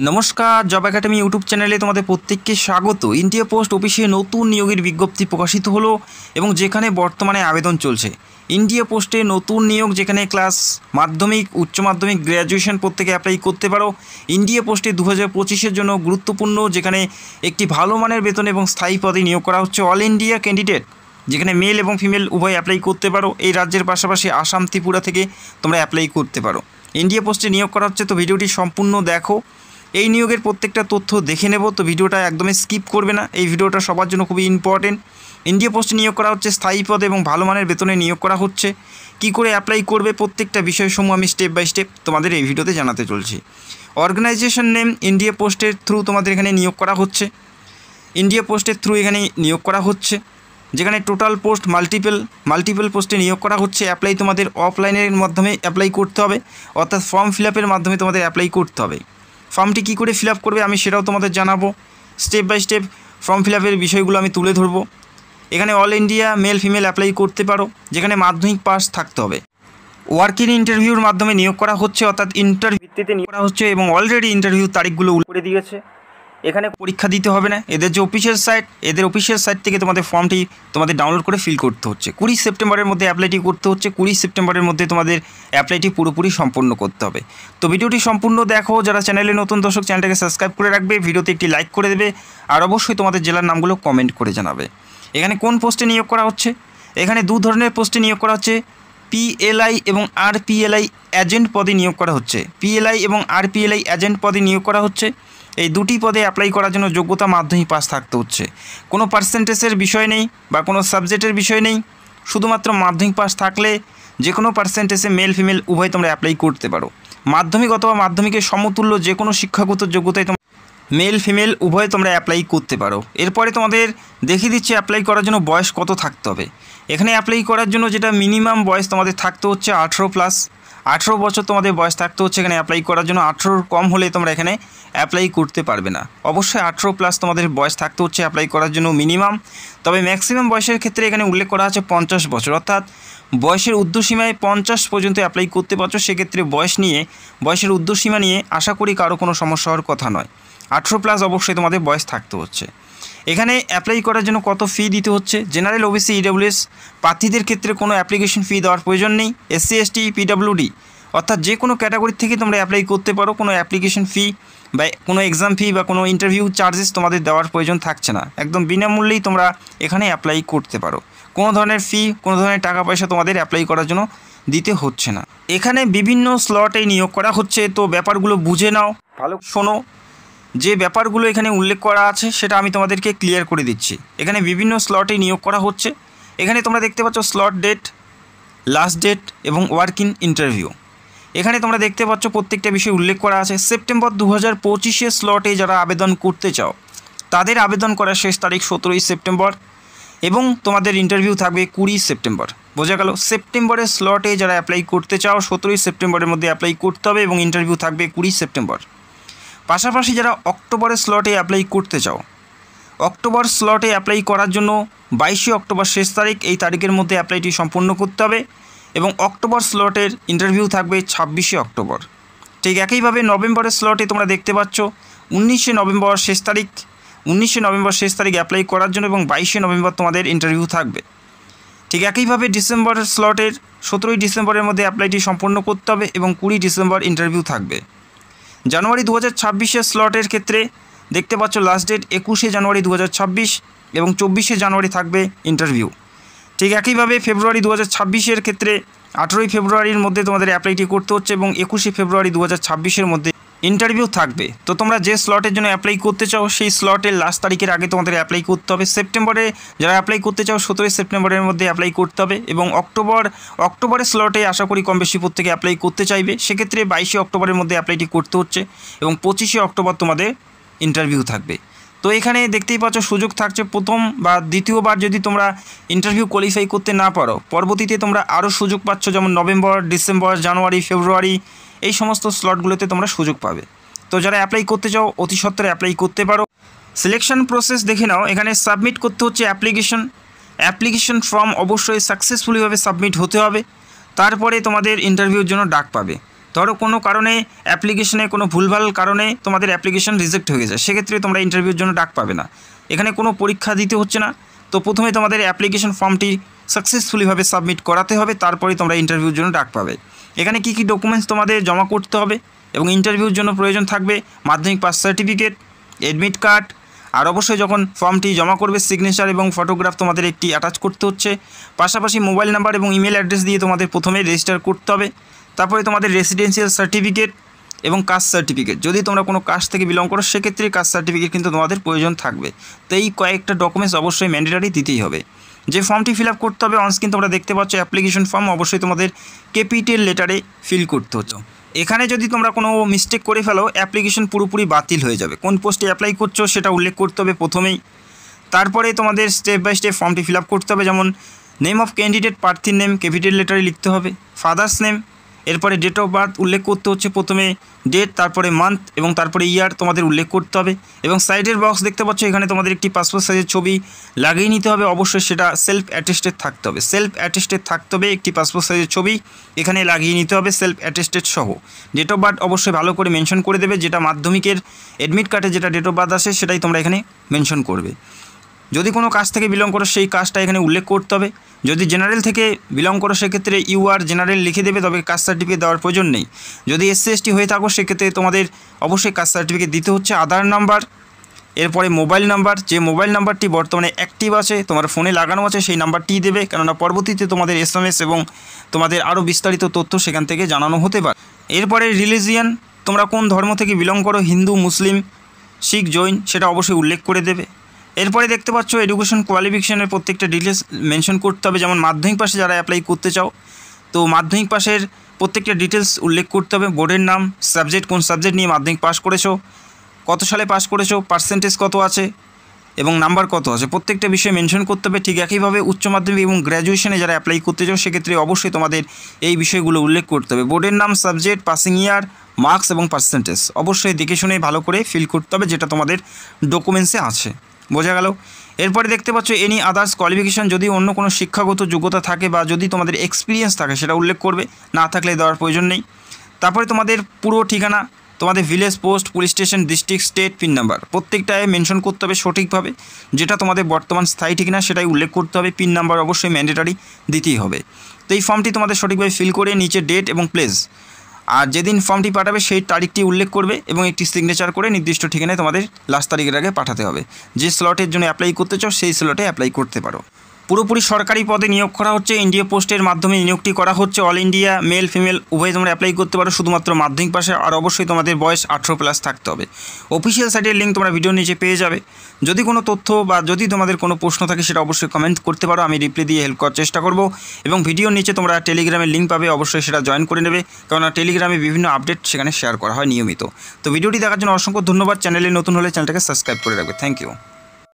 নমস্কার, job academy YouTube চ্যানেলে তোমাদের প্রত্যেককে স্বাগত। ইন্ডিয়া পোস্ট অফিসে নতুন নিয়োগের বিজ্ঞপ্তি প্রকাশিত হলো এবং যেখানে বর্তমানে আবেদন চলছে। ইন্ডিয়া পোস্টে নতুন নিয়োগ, যেখানে ক্লাস মাধ্যমিক, উচ্চ মাধ্যমিক, গ্র্যাজুয়েশন প্রত্যেকে অ্যাপ্লাই করতে পারো। ইন্ডিয়া পোস্টে 2025-এর জন্য গুরুত্বপূর্ণ, যেখানে একটি ভালো মানের বেতন এবং স্থায়ী পদে নিয়োগ করা হচ্ছে। অল ইন্ডিয়া ক্যান্ডিডেট, যেখানে মেল এবং ফিমেল উভয় অ্যাপ্লাই করতে পারো। এই রাজ্যের পাশাপাশি আসাম, ত্রিপুরা থেকে তোমরা অ্যাপ্লাই করতে পারো। ইন্ডিয়া পোস্টে নিয়োগ করা হচ্ছে, তো ভিডিওটি সম্পূর্ণ দেখো। এই নিয়োগের প্রত্যেকটা তথ্য দেখে নেব, তো ভিডিওটা একদমই স্কিপ করবে না। এই ভিডিওটা সবার জন্য খুবই ইম্পর্টেন্ট। ইন্ডিয়া পোস্টে নিয়োগ করা হচ্ছে স্থায়ী পদে এবং ভালো মানের বেতনে নিয়োগ করা হচ্ছে। কি করে অ্যাপ্লাই করবে, প্রত্যেকটা বিষয়সমূহ আমি স্টেপ বাই স্টেপ তোমাদের এই ভিডিওতে জানাতে চলছি। অর্গানাইজেশন নেম ইন্ডিয়া পোস্টের থ্রু তোমাদের এখানে নিয়োগ করা হচ্ছে। ইন্ডিয়া পোস্টের থ্রু এখানে নিয়োগ করা হচ্ছে, যেখানে টোটাল পোস্ট মাল্টিপল পোস্টে নিয়োগ করা হচ্ছে। অ্যাপ্লাই তোমাদের অফলাইনের মাধ্যমে অ্যাপ্লাই করতে হবে, অর্থাৎ ফর্ম ফিল আপের মাধ্যমে তোমাদের অ্যাপ্লাই করতে হবে। ফর্মটি কী করে ফিল আপ করবে আমি সেটাও তোমাদের জানাবো। Step by step form fill আপের বিষয়গুলো আমি তুলে ধরবো। এখানে all India male female apply করতে পারো, যেখানে মাধ্যমিক পাস থাকতে হবে। ওয়ার্ক ইন ইন্টারভিউর মাধ্যমে নিয়োগ করা হচ্ছে, অর্থাৎ ইন্টারভিউ ভিত্তিতে নিয়োগ করা হচ্ছে এবং অলরেডি ইন্টারভিউ তারিখগুলো করে দিয়েছে। এখানে পরীক্ষা দিতে হবে না। এদের যে অফিসিয়াল সাইট থেকে তোমাদের ফর্মটি তোমাদের ডাউনলোড করে ফিল করতে হচ্ছে। 20 সেপ্টেম্বরের মধ্যে অ্যাপ্লাইটি করতে হচ্ছে। 20 সেপ্টেম্বরের মধ্যে তোমাদের অ্যাপ্লাইটি পুরোপুরি সম্পন্ন করতে হবে। তো ভিডিওটি সম্পূর্ণ দেখো। যারা চ্যানেলে নতুন দর্শক, চ্যানেলটাকে সাবস্ক্রাইব করে রাখবে, ভিডিওতে একটি লাইক করে দেবে, আর অবশ্যই তোমাদের জেলার নামগুলো কমেন্ট করে জানাবে। এখানে কোন পোস্টে নিয়োগ করা হচ্ছে? এখানে দু ধরনের পোস্টে নিয়োগ করা হচ্ছে। পিএলআই এবং আরপিএলআই এজেন্ট পদে নিয়োগ করা হচ্ছে। পিএলআই এবং আরপিএলআই এজেন্ট পদে নিয়োগ করা হচ্ছে। এই দুটি পদে অ্যাপ্লাই করার জন্য যোগ্যতা মাধ্যমিক পাস থাকতে হচ্ছে। কোনো পার্সেন্টেজের বিষয় নেই বা কোনো সাবজেক্টের বিষয় নেই, শুধুমাত্র মাধ্যমিক পাস থাকলে যে কোনো পার্সেন্টেজে মেল ফিমেল উভয় তোমরা অ্যাপ্লাই করতে পারো। মাধ্যমিক অথবা মাধ্যমিকের সমতুল্য যে কোনো শিক্ষাগত যোগ্যতায় তোমরা মেল ফিমেল উভয় তোমরা অ্যাপ্লাই করতে পারো। এরপরে তোমাদের দেখিয়ে দিচ্ছি অ্যাপ্লাই করার জন্য বয়স কত থাকতে হবে। এখানে অ্যাপ্লাই করার জন্য যেটা মিনিমাম বয়স তোমাদের থাকতে হচ্ছে 18 বছর তোমাদের বয়স থাকতে হচ্ছে এখানে অ্যাপ্লাই করার জন্য। 18 কম হলে তোমরা এখানে অ্যাপ্লাই করতে পারবে না। অবশ্যই 18+ তোমাদের বয়স থাকতে হচ্ছে অ্যাপ্লাই করার জন্য মিনিমাম। তবে ম্যাক্সিমাম বয়সের ক্ষেত্রে এখানে উল্লেখ করা আছে 50 বছর, অর্থাৎ বয়সের ঊর্ধ্বসীমায় 50 পর্যন্ত অ্যাপ্লাই করতে পারছো। সেক্ষেত্রে বয়সের ঊর্ধ্বসীমা নিয়ে আশা করি কারো কোনো সমস্যা হওয়ার কথা নয়। 18+ অবশ্যই তোমাদের বয়স থাকতে হচ্ছে। এখানে অ্যাপ্লাই করার জন্য কত ফি দিতে হচ্ছে? জেনারেল, ওবিসি, ইডব্লিউএস প্রার্থীদের ক্ষেত্রে কোনো অ্যাপ্লিকেশন ফি দেওয়ার প্রয়োজন নেই। এসসি, এসটি, পিডব্লিউডি অর্থাৎ যে কোনো ক্যাটাগরি থেকে তোমরা অ্যাপ্লাই করতে পারো। কোনো অ্যাপ্লিকেশন ফি বা কোনো এক্সাম ফি বা কোনো ইন্টারভিউ চার্জেস তোমাদের দেওয়ার প্রয়োজন থাকছে না। একদম বিনামূল্যেই তোমরা এখানে অ্যাপ্লাই করতে পারো। কোনো ধরনের ফি, কোনো ধরনের টাকা পয়সা তোমাদের অ্যাপ্লাই করার জন্য দিতে হচ্ছে না। এখানে বিভিন্ন স্লটে নিয়োগ করা হচ্ছে, তো ব্যাপারগুলো বুঝে নাও, ভালো শোনো। যে ব্যাপারগুলো এখানে উল্লেখ করা আছে সেটা আমি তোমাদেরকে ক্লিয়ার করে দিচ্ছি। এখানে বিভিন্ন স্লটে নিয়োগ করা হচ্ছে। এখানে তোমরা দেখতে পাচ্ছ স্লট ডেট, লাস্ট ডেট এবং ওয়ার্ক ইন ইন্টারভিউ। এখানে তোমরা দেখতে পাচ্ছ প্রত্যেকটা বিষয় উল্লেখ করা আছে। সেপ্টেম্বর 2025-এর স্লটে যারা আবেদন করতে চাও তাদের আবেদন করার শেষ তারিখ 17 সেপ্টেম্বর এবং তোমাদের ইন্টারভিউ থাকবে 20 সেপ্টেম্বর। বোঝা গেল? সেপ্টেম্বরের স্লটে যারা অ্যাপ্লাই করতে চাও 17 সেপ্টেম্বরের মধ্যে অ্যাপ্লাই করতে হবে এবং ইন্টারভিউ থাকবে 20 সেপ্টেম্বর। পাশাপাশি যারা অক্টোবরের স্লটে অ্যাপ্লাই করতে চাও, অক্টোবর স্লটে অ্যাপ্লাই করার জন্য 22 অক্টোবর শেষ তারিখ। এই তারিখের মধ্যে অ্যাপ্লাইটি সম্পূর্ণ করতে হবে এবং অক্টোবর স্লটের ইন্টারভিউ থাকবে 26 অক্টোবর। ঠিক একইভাবে নভেম্বরের স্লটে তোমরা দেখতে পাচ্ছ 19 নভেম্বর শেষ তারিখ অ্যাপ্লাই করার জন্য এবং 22 নভেম্বর তোমাদের ইন্টারভিউ থাকবে। ঠিক একইভাবে ডিসেম্বরের স্লটের 17 ডিসেম্বরের মধ্যে অ্যাপ্লাইটি সম্পূর্ণ করতে হবে এবং 20 ডিসেম্বর ইন্টারভিউ থাকবে। জানুয়ারি 2026-এর স্লটের ক্ষেত্রে দেখতে পাচ্ছ লাস্ট ডেট 21 জানুয়ারি 2026 এবং 24 জানুয়ারি থাকবে ইন্টারভিউ। ঠিক একইভাবে ফেব্রুয়ারি 2026-এর ক্ষেত্রে 18 ফেব্রুয়ারির মধ্যে তোমাদের অ্যাপ্লাইটি করতে হচ্ছে এবং 21 ফেব্রুয়ারি 2026-এর মধ্যে ইন্টারভিউ থাকবে। তো তোমরা যে স্লটের জন্য অ্যাপ্লাই করতে চাও সেই স্লটের লাস্ট তারিখের আগে তোমাদের অ্যাপ্লাই করতে হবে। সেপ্টেম্বরে যারা অ্যাপ্লাই করতে চাও 17 সেপ্টেম্বরের মধ্যে অ্যাপ্লাই করতে হবে এবং অক্টোবরের স্লটে আশা করি কম বেশি প্রত্যেকে অ্যাপ্লাই করতে চাইবে। সেক্ষেত্রে 22 অক্টোবরের মধ্যে অ্যাপ্লাইটি করতে হচ্ছে এবং 25 অক্টোবর তোমাদের ইন্টারভিউ থাকবে। তো এখানে দেখতেই পাচ্ছ সুযোগ থাকছে প্রথম বা দ্বিতীয়বার যদি তোমরা ইন্টারভিউ কোয়ালিফাই করতে না পারো, পরবর্তীতে তোমরা আরও সুযোগ পাচ্ছ, যেমন নভেম্বর, ডিসেম্বর, জানুয়ারি, ফেব্রুয়ারি এই সমস্ত স্লটগুলোতে তোমরা সুযোগ পাবে। তো যারা অ্যাপ্লাই করতে চাও অতি সত্বরে অ্যাপ্লাই করতে পারো। সিলেকশন প্রসেস দেখে নাও। এখানে সাবমিট করতে হচ্ছে অ্যাপ্লিকেশন ফর্ম অবশ্যই সাকসেসফুলিভাবে সাবমিট হতে হবে। তারপরে তোমাদের ইন্টারভিউর জন্য ডাক পাবে। ধরো কোনো কারণে অ্যাপ্লিকেশনে কোনো ভুলভাল কারণে তোমাদের অ্যাপ্লিকেশন রিজেক্ট হয়ে যায়, সেক্ষেত্রে তোমরা ইন্টারভিউর জন্য ডাক পাবে না। এখানে কোনো পরীক্ষা দিতে হচ্ছে না, তো প্রথমে তোমাদের অ্যাপ্লিকেশন ফর্মটি সাকসেসফুলিভাবে সাবমিট করাতে হবে, তারপরে তোমরা ইন্টারভিউর জন্য ডাক পাবে। এখানে কী কী ডকুমেন্টস তোমাদের জমা করতে হবে এবং ইন্টারভিউর জন্য প্রয়োজন থাকবে মাধ্যমিক পাস সার্টিফিকেট, অ্যাডমিট কার্ড, আর অবশ্যই যখন ফর্মটি জমা করবে সিগনেচার এবং ফটোগ্রাফ তোমাদের একটি অ্যাটাচ করতে হচ্ছে। পাশাপাশি মোবাইল নাম্বার এবং ইমেল অ্যাড্রেস দিয়ে তোমাদের প্রথমে রেজিস্টার করতে হবে। তারপরে তোমাদের রেসিডেন্সিয়াল সার্টিফিকেট এবং কাস্ট সার্টিফিকেট, যদি তোমরা কোনো কাস্ট থেকে বিলং করো সেক্ষেত্রে কাস্ট সার্টিফিকেট কিন্তু তোমাদের প্রয়োজন থাকবে। তো এই কয়েকটা ডকুমেন্টস অবশ্যই ম্যান্ডেটরি দিতেই হবে। যে ফর্মটি ফিল আপ করতে হবে অনস্ক্রিন তোমরা দেখতে পাচ্ছ অ্যাপ্লিকেশন ফর্ম, অবশ্যই তোমাদের ক্যাপিটাল লেটারে ফিল করতে হচ্ছে। এখানে যদি তোমরা কোনো মিস্টেক করে ফেলো অ্যাপ্লিকেশন পুরোপুরি বাতিল হয়ে যাবে। কোন পোস্টে অ্যাপ্লাই করছো সেটা উল্লেখ করতে হবে প্রথমেই। তারপরে তোমাদের স্টেপ বাই স্টেপ ফর্মটি ফিল আপ করতে হবে, যেমন নেম অফ ক্যান্ডিডেট, প্রার্থীর নেম ক্যাপিটাল লেটারে লিখতে হবে, ফাদার্স নেম, এরপরে ডেট অফ বার্থ উল্লেখ করতে হচ্ছে, প্রথমে ডেট, তারপরে মান্থ এবং তারপরে ইয়ার তোমাদের উল্লেখ করতে হবে। এবং সাইডের বক্স দেখতে পাচ্ছ এখানে তোমাদের একটি পাসপোর্ট সাইজের ছবি লাগিয়ে নিতে হবে, অবশ্যই সেটা সেলফ অ্যাটেস্টেড থাকতে হবে। সেলফ অ্যাটেস্টেড থাকতে হবে, একটি পাসপোর্ট সাইজের ছবি এখানে লাগিয়ে নিতে হবে সেলফ অ্যাটেস্টেড সহ। ডেট অফ বার্থ অবশ্যই ভালো করে মেনশন করে দেবে, যেটা মাধ্যমিকের অ্যাডমিট কার্ডে যেটা ডেট অফ বার্থ আসে সেটাই তোমরা এখানে মেনশন করবে। যদি কোনো কাস্ট থেকে বিলং করো সেই কাস্টটা এখানে উল্লেখ করতে হবে। যদি জেনারেল থেকে বিলং করো সেক্ষেত্রে ইউআর জেনারেল লিখে দেবে, তবে কাস্ট সার্টিফিকেট দেওয়ার প্রয়োজন নেই। যদি এসসি এসটি হয়ে থাকো সেক্ষেত্রে তোমাদের অবশ্যই কাস্ট সার্টিফিকেট দিতে হচ্ছে, আধার নাম্বার, এরপরে মোবাইল নাম্বার, যে মোবাইল নাম্বারটি বর্তমানে অ্যাক্টিভ আছে তোমার ফোনে লাগানো আছে সেই নাম্বারটিই দেবে, কেননা পরবর্তীতে তোমাদের এসএমএস এবং তোমাদের আরও বিস্তারিত তথ্য সেখান থেকে জানানো হতে পারে। এরপরে রিলিজিয়ান, তোমরা কোন ধর্ম থেকে বিলং করো, হিন্দু, মুসলিম, শিখ, জৈন, সেটা অবশ্যই উল্লেখ করে দেবে। এরপরে দেখতে পাচ্ছ এডুকেশন কোয়ালিফিকেশনের প্রত্যেকটা ডিটেলস মেনশন করতে হবে, যেমন মাধ্যমিক পাশে যারা অ্যাপ্লাই করতে চাও তো মাধ্যমিক পাশের প্রত্যেকটা ডিটেলস উল্লেখ করতে হবে, বোর্ডের নাম, সাবজেক্ট কোন সাবজেক্ট নিয়ে মাধ্যমিক পাস করেছো, কত সালে পাস করেছো, পার্সেন্টেজ কত আছে এবং নাম্বার কত আছে, প্রত্যেকটা বিষয়ে মেনশন করতে হবে। ঠিক একইভাবে উচ্চ মাধ্যমিক এবং গ্র্যাজুয়েশনে যারা অ্যাপ্লাই করতে চাও সেক্ষেত্রে অবশ্যই তোমাদের এই বিষয়গুলো উল্লেখ করতে হবে। বোর্ডের নাম, সাবজেক্ট, পাসিং ইয়ার, মার্কস এবং পার্সেন্টেজ অবশ্যই দেখে শুনে ভালো করে ফিল করতে হবে, যেটা তোমাদের ডকুমেন্টসে আছে। বোঝা গেল। এরপরে দেখতে পাচ্ছ এনি আদার্স কোয়ালিফিকেশান, যদি অন্য কোনো শিক্ষাগত যোগ্যতা থাকে বা যদি তোমাদের এক্সপিরিয়েন্স থাকে সেটা উল্লেখ করবে, না থাকলে দেওয়ার প্রয়োজন নেই। তারপরে তোমাদের পুরো ঠিকানা, তোমাদের village, post, police station, district, state, pin number প্রত্যেকটায় মেনশন করতে হবে সঠিকভাবে, যেটা তোমাদের বর্তমান স্থায়ী ঠিকানা সেটাই উল্লেখ করতে হবে। পিন নাম্বার অবশ্যই ম্যান্ডেটারি দিতেই হবে। তো এই ফর্মটি তোমাদের সঠিকভাবে ফিল করে নিচে ডেট এবং প্লেস আর যেদিন ফর্মটি পাঠাবে সেই তারিখটি উল্লেখ করবে এবং একটি সিগনেচার করে নির্দিষ্ট ঠিকানায় তোমাদের লাস্ট তারিখের আগে পাঠাতে হবে। যে স্লটের জন্য অ্যাপ্লাই করতে চাও সেই স্লটে অ্যাপ্লাই করতে পারো। পুরোপুরি সরকারি পদে নিয়োগ করা হচ্ছে, ইন্ডিয়া পোস্টের মাধ্যমে নিয়োগটি করা হচ্ছে। অল ইন্ডিয়া মেল ফিমেল উভয় তোমরা অ্যাপ্লাই করতে পারো, শুধুমাত্র মাধ্যমিক পাশে, আর অবশ্যই তোমাদের বয়স 18+ থাকতে হবে। অফিসিয়াল সাইটের লিঙ্ক তোমরা ভিডিওর নিচে পেয়ে যাবে। যদি কোনো তথ্য বা যদি তোমাদের কোনো প্রশ্ন থাকে সেটা অবশ্যই কমেন্ট করতে পারো, আমি রিপ্লাই দিয়ে হেল্প করার চেষ্টা করব। এবং ভিডিওর নিচে তোমরা টেলিগ্রামের লিঙ্ক পাবে, অবশ্যই সেটা জয়েন করে নেবে, কেননা টেলিগ্রামে বিভিন্ন আপডেট সেখানে শেয়ার করা হয় নিয়মিত। তো ভিডিওটি দেখার জন্য অসংখ্য ধন্যবাদ। চ্যানেলে নতুন হলে চ্যানেলটাকে সাবস্ক্রাইব করে রাখবে। Thank you.